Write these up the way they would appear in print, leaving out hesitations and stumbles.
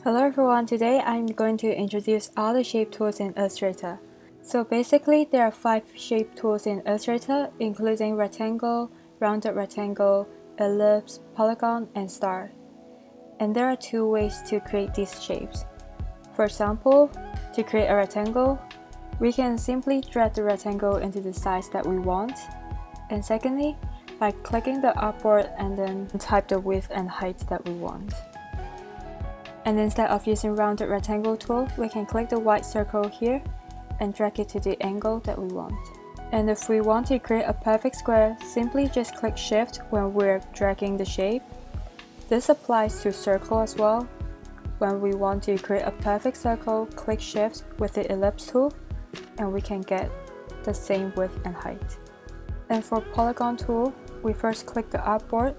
Hello everyone, today I'm going to introduce all the shape tools in Illustrator. So basically there are 5 shape tools in Illustrator, including rectangle, rounded rectangle, ellipse, polygon, and star. And there are 2 ways to create these shapes. For example, to create a rectangle, we can simply drag the rectangle into the size that we want. And secondly, by clicking the upward and then type the width and height that we want. And instead of using rounded rectangle tool, we can click the white circle here and drag it to the angle that we want. And if we want to create a perfect square, simply just click shift when we're dragging the shape. This applies to circle as well. When we want to create a perfect circle, click shift with the ellipse tool and we can get the same width and height. And for polygon tool, we first click the upward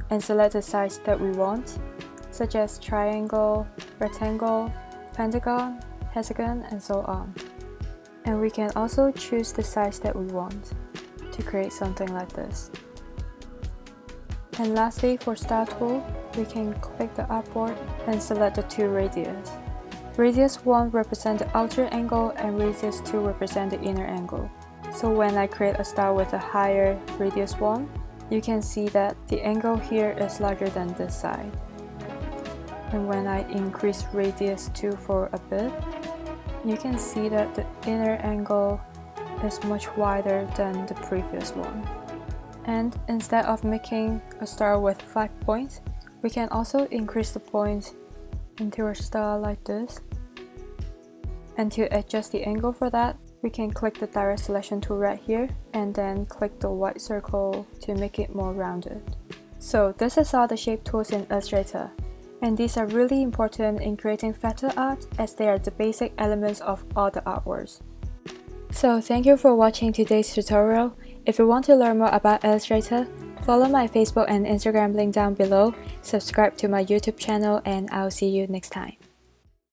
and select the size that we want, such as triangle, rectangle, pentagon, hexagon, and so on. And we can also choose the size that we want to create something like this. And lastly, for star tool, we can click the upward and select the 2 radius. Radius 1 represents the outer angle and radius 2 represents the inner angle. So when I create a star with a higher radius 1, you can see that the angle here is larger than this side. And when I increase radius 2 for a bit, you can see that the inner angle is much wider than the previous one. And instead of making a star with 5 points, we can also increase the points into a star like this. And to adjust the angle for that, we can click the direct selection tool right here and then click the white circle to make it more rounded. So this is all the shape tools in Illustrator. And these are really important in creating vector art as they are the basic elements of all the artworks. So thank you for watching today's tutorial. If you want to learn more about Illustrator, follow my Facebook and Instagram link down below, subscribe to my YouTube channel, and I'll see you next time.